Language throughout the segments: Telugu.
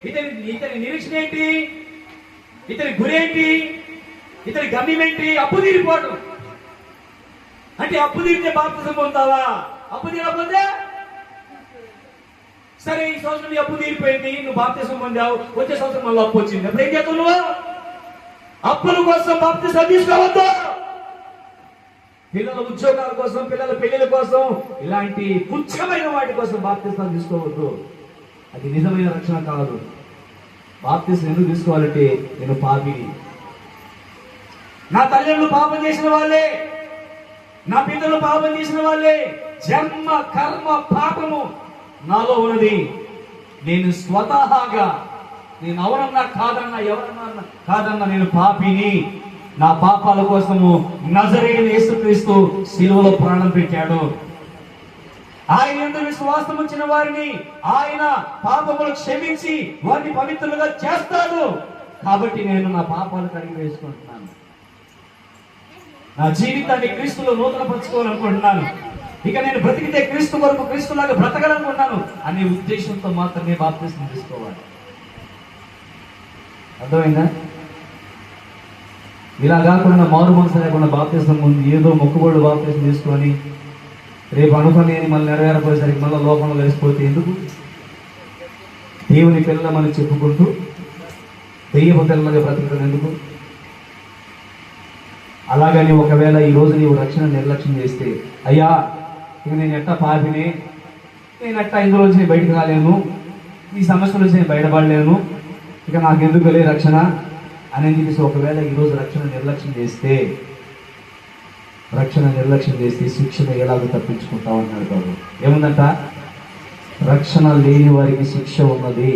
ఇతని నిరీక్షణ ఏంటి? ఇతని గురేంటి? ఇతని గమ్యం ఏంటి? అప్పు తీరిపోవడం. అంటే అప్పు తీరితే బాప్తిసం పొందుతావా? అప్పు తీరకపోతే సరే, ఈ సంవత్సరం నీ అప్పు తీరిపోయింది, నువ్వు బాప్తిసం పొందావు, వచ్చే సంవత్సరం మళ్ళీ అప్పు వచ్చింది. అప్పుడు ఏం చేస్తావు నువ్వు? అప్పుల కోసం బాప్తిసం తీసుకోవద్దు. పిల్లల ఉద్యోగాల కోసం, పిల్లల పెళ్లిల కోసం, ఇలాంటి పుచ్చమైన వాటి కోసం బాప్తిసం తీసుకోవద్దు. అది నిజమైన రక్షణ కాదు. బాప్తిసం ఎందుకు తీసుకోవాలంటే, నేను పాపిని, నా తల్లిదండ్రులు పాపం చేసిన వాళ్ళే, నా పిల్లలు పాపం చేసిన వాళ్ళే, జన్మ కర్మ పాపము నాలో ఉన్నది. నేను స్వతహాగా, నేను ఎవరన్నా కాదన్నా, ఎవరన్నా కాదన్నా, నేను పాపిని. నా పాపాల కోసము నజరేయుడైన యేసుక్రీస్తు శిలువలో ప్రాణం పెట్టాడు. ఆయన యందు విశ్వాసం ఉంచిన వారిని ఆయన పాపములు క్షమించి వారిని పవిత్రులుగా చేస్తాడు. కాబట్టి నేను నా పాపాలు కడిగి వేసుకుంటున్నాను, నా జీవితాన్ని క్రీస్తులో నూతనపరచుకోవాలనుకుంటున్నాను. ఇక నేను బ్రతికితే క్రీస్తు వరకు క్రీస్తులాగా బ్రతకాలనుకుంటున్నాను అనే ఉద్దేశంతో మాత్రమే బాప్తిసం తీసుకోవాలి. అర్థమైందా? ఇలా కాకుండా మారు మనసు లేకుండా బాప్తిసం ముందు ఏదో మొక్కుబడులు బాప్తిసం తీసుకొని రేపు అనుకుని మళ్ళీ నెరవేరపోయేసరికి మళ్ళీ లోకంలో కలిసిపోతే ఎందుకు? దేవుని పిల్లలమని చెప్పుకుంటూ దెయ్యపు పిల్లలుగా బ్రతకడం ఎందుకు? అలాగని ఒకవేళ ఈరోజు నీవు రక్షణ నిర్లక్ష్యం చేస్తే, అయ్యా ఇక నేను ఎట్టా పాపినే, నేను ఎట్టా ఇందులోంచి బయటకు రాలేను, ఈ సమస్య నుంచి నేను బయటపడలేను, ఇక నాకెందుకు వెళ్ళే రక్షణ అని చెప్పేసి ఒకవేళ ఈరోజు రక్షణ నిర్లక్ష్యం చేస్తే శిక్షణ ఎలాగో తప్పించుకుంటావు అన్నాడు బాబు. ఏముందంట? రక్షణ లేని వారికి శిక్ష ఉన్నది.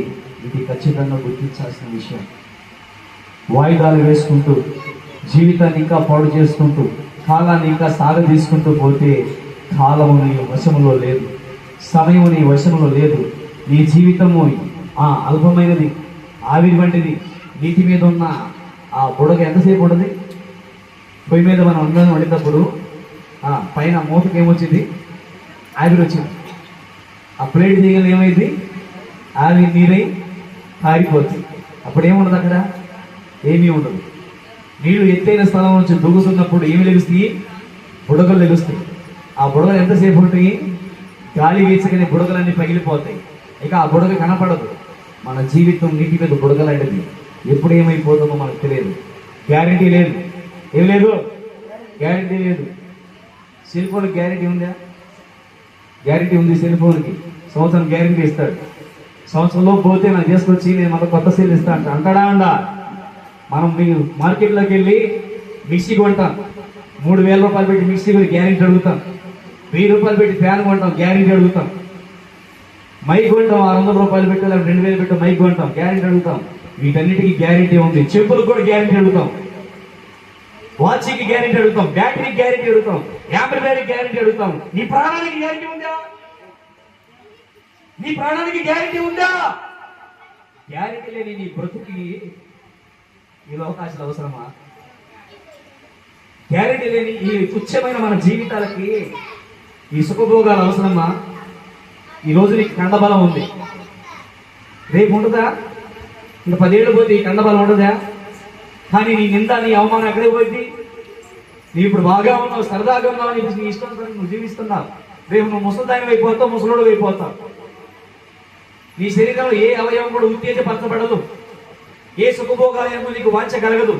ఇది ఖచ్చితంగా గుర్తించాల్సిన విషయం. వాయిదాలు వేసుకుంటూ జీవితాన్ని ఇంకా పాడు చేసుకుంటూ కాలాన్ని ఇంకా సాగదీసుకుంటూ పోతే కాలము నీ వశములో లేదు, సమయము నీ వశములో లేదు. నీ జీవితము అల్పమైనది, ఆవిరి వంటిది. నీటి మీద ఉన్న ఆ బుడగ ఎంతసేపు ఉండదు? పొయ్యి మీద మనం అన్నం వండేటప్పుడు పైన మూతకి ఏమొచ్చింది? ఆవిరి వచ్చింది. ఆ ప్లేట్ దిగలు ఏమైంది? ఆవిరి నీరై కారిపోతుంది. అప్పుడు ఏముండదు అక్కడ? ఏమీ ఉండదు. నీళ్లు ఎత్తైన స్థలం నుంచి దుగుతున్నప్పుడు ఏమి లెగుస్తాయి? బుడగలు లెగుస్తాయి. ఆ బుడగలు ఎంతసేపు ఉంటాయి? గాలి వీచగానే బుడగలన్నీ పగిలిపోతాయి. ఇక ఆ బుడగ కనపడదు. మన జీవితం నీటి మీద బుడగలాంటిది. ఎప్పుడు ఏమైపోతుందో మనకు తెలియదు. గ్యారంటీ లేదు. ఏం లేదు? గ్యారంటీ లేదు. సెల్ ఫోన్కి గ్యారంటీ ఉందా? గ్యారంటీ ఉంది. సెల్ ఫోన్కి సంవత్సరం గ్యారంటీ ఇస్తాడు. సంవత్సరంలో పోతే నాకు చేసుకొచ్చి నేను మళ్ళీ కొత్త సెల్ ఇస్తాను అంటాడా? అండా? మనం మీరు మార్కెట్లోకి వెళ్ళి మిక్సీ కొంటాం, 3,000 రూపాయలు పెట్టి మిక్సీ కూడా గ్యారెంటీ అడుగుతాం. 1000 రూపాయలు పెట్టి ఫ్యాన్ కొంటాం, గ్యారెంటీ అడుగుతాం. మైక్ కొంటాం, 600 రూపాయలు పెట్టి 2,000 పెట్టి మైక్ కొంటాం, గ్యారెంటీ అడుగుతాం. వీటన్నిటికీ గ్యారెంటీ ఉంది. చెప్పులకు కూడా గ్యారెంటీ అడుగుతాం, వాచ్కి గ్యారెంటీ అడుగుతాం, బ్యాటరీకి గ్యారెంటీ అడుగుతాం, యాంప్లిఫైర్కి గ్యారెంటీ అడుగుతాం. నీ ప్రాణానికి గ్యారెంటీ ఉందా? నీ ప్రాణానికి గ్యారెంటీ ఉందా? గ్యారెంటీ లేని నీ బ్రతుకి ఈ అవకాశాలు అవసరమా? గ్యారెంటీ లేని ఈ తుచ్చమైన మన జీవితాలకి ఈ సుఖభోగాలు అవసరమా? ఈ రోజు నీకు కండబలం ఉంది, రేపు ఉండదా? ఇంకా 10 ఏళ్ళు పోతే ఈ కండబలం ఉండదా? కానీ నీ నింద, నీ అవమానం ఎక్కడే పోయింది? నీవు ఇప్పుడు బాగా ఉన్నావు, సరదాగా ఉన్నావు అని నీ ఇష్టం నువ్వు జీవిస్తున్నావు. రేపు నువ్వు ముసలిదాని అయిపోతావు, ముసలోడు అయిపోతావు. నీ శరీరంలో ఏ అవయవం కూడా ఉత్తేజపరచబడదు, ఏ సుఖభోగాలేమో నీకు వాంఛ కలగదు.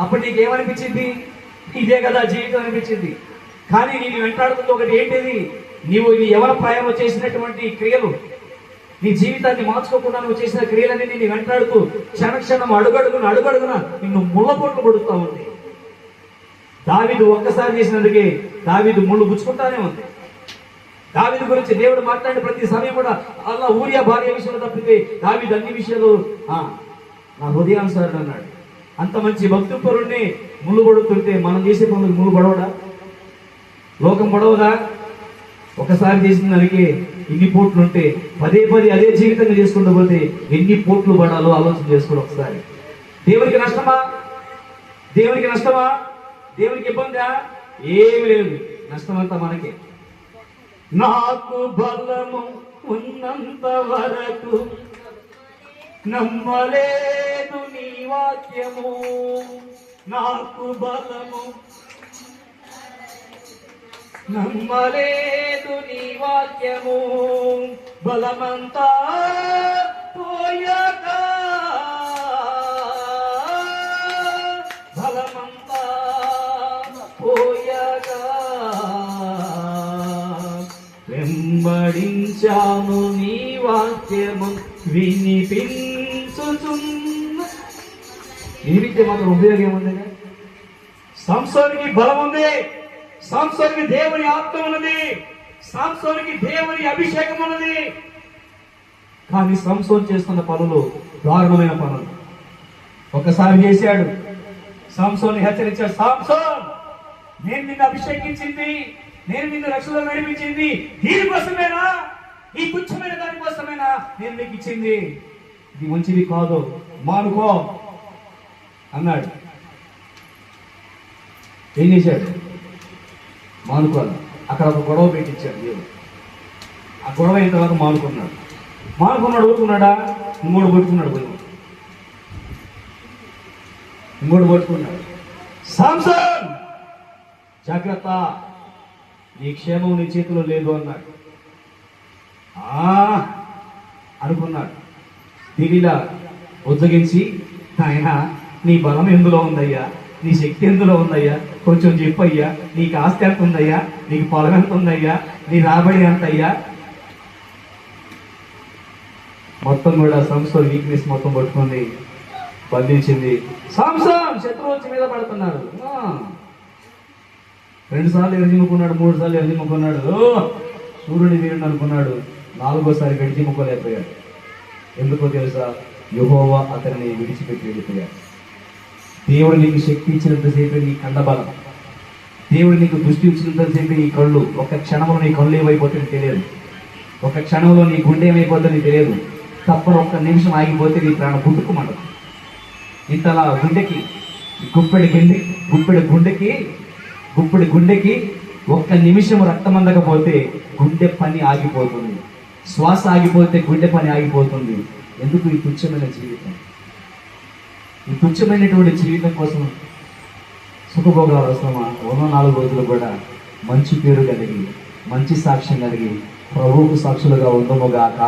అప్పుడు నీకు ఏమనిపించింది? ఇదే కదా జీవితం అనిపించింది. కానీ నేను వెంటాడుతుంది ఒకటి. ఏంటిది? నీవు నీ ఎవరి ప్రాయంలో చేసినటువంటి క్రియలు, నీ జీవితాన్ని మార్చుకోకుండా నువ్వు చేసిన క్రియలన్నీ నీ వెంటాడుతూ క్షణక్షణం అడుగడుగున నిన్ను ముళ్ళపోట్లు కొడుతూ ఉంది. దావీదు ఒక్కసారి చేసినందుకే దావీదు ముళ్ళు గుచ్చుకుంటానే ఉంది. దావీదు గురించి దేవుడు మాట్లాడిన ప్రతి సమయం కూడా అల్లా ఊరియా భార్య విషయంలో తప్పితే దావీదు అన్ని విషయాలు నా హృదయానుసారుడు అన్నాడు. అంత మంచి భక్తిపరుణ్ణి ముళ్ళు పడుతుంటే మనం చేసే పనులకు ముళ్ళు పడవడా? లోకం పడవదా? ఒకసారి చేసిన దానికి ఇన్ని పోట్లు ఉంటే పదే అదే జీవితంగా చేసుకుంటూ పోతే ఎన్ని పోట్లు పడాలో ఆలోచన చేసుకోండి ఒకసారి. దేవునికి నష్టమా? దేవునికి నష్టమా? దేవునికి ఇబ్బందా? ఏమి లేదు. నష్టమంతా మనకే. నాకు బలము ఉన్నంత వరకు నమ్మలేదు నీ వాక్యము నాకు బలము, నమ్మలేదు నీ వాక్యము బలమంతా పోయాక, బలమంతా పోయాక వెంబడించాను నీ వాక్యము వినిపించుచున్న. వినిపించే మాత్రం ఉపయోగం ఉంది. సంసోనికి బలం ఉంది, సంసోనికి దేవుని ఆత్మ ఉన్నది, సంసోనికి దేవుని అభిషేకం ఉన్నది. కానీ సంసోన్ చేస్తున్న పనులు దారుణమైన పనులు. ఒకసారి చేశాడు, సంసోన్ని హెచ్చరించాడు, సంసోన్ నేను నిన్ను అభిషేకించింది, నేను నిన్ను రక్షణలో నడిపించింది దీనికోసమేనా? ఈ తుచ్చమైన దానికోసమేనా నేను మీకు ఇచ్చింది? ఇది మంచిది కాదు, మానుకో అన్నాడు. ఏం చేశాడు? మానుకోవాలి. అక్కడ ఒక గొడవ పెట్టించాడు దేవుడు. ఆ గొడవ అయిన తర్వాత మానుకున్నాడు. ఊరుకున్నాడా? ఇంకోటి పట్టుకున్నాడు. ఇంకోటి పట్టుకున్నాడు. సాంసన్ జాగ్రత్త, నీ క్షేమం నీ చేతిలో లేదు అన్నాడు. అనుకున్నాడు. దివిలా ఉజ్జగించి, ఆయన నీ బలం ఎందులో ఉందయ్యా, నీ శక్తి ఎందులో ఉందయ్యా, కొంచెం చెప్పయ్యా, నీకు ఆస్తి ఎంత ఉందయ్యా, నీకు పొలం ఎంత ఉందయ్యా, నీ రాబడి ఎంత అయ్యా. మొత్తం కూడా సంస్థ వీక్నెస్ మొత్తం పట్టుకుంది, బంధించింది. సంస్థ శత్రువు వచ్చి మీద పడుతున్నారు. 2 సార్లు ఎరిజిమ్ముకున్నాడు, 3 సార్లు ఎరిజిమ్ముకున్నాడు, సూర్యుని వీరుని అనుకున్నాడు. 4వసారి గడిచిమ్ముకోలేకపోయాడు. ఎందుకో తెలుసా? యెహోవా అతనిని విడిచిపెట్టి వెళ్ళిపోయాడు. దేవుడు నీకు శక్తి ఇచ్చినంతసేపు నీ కండబలం, దేవుడు నీకు దృష్టి ఇచ్చినంతసేపు నీ కళ్ళు, ఒక క్షణంలో నీ కళ్ళు ఏమైపోతుందో తెలియదు, ఒక క్షణంలో నీ గుండె ఏమైపోతుందో తెలియదు. తప్ప ఒక్క నిమిషం ఆగిపోతే నీ ప్రాణం పుట్టుకోమండదు. ఇంతలా గుండెకి గుప్పెడి గుండెకి ఒక్క నిమిషం రక్తం అందకపోతే గుండె పని ఆగిపోతుంది, శ్వాస ఆగిపోతే గుండె పని ఆగిపోతుంది. ఎందుకు? ఈ తుచ్చమైన జీవితం, ఈ తుచ్చమైనటువంటి జీవితం కోసం సుఖభోగాలు అవసరమా? 4 రోజులు కూడా మంచి పేరు కలిగి, మంచి సాక్ష్యం కలిగి ప్రభువుకు సాక్షులుగా ఉందముగాక.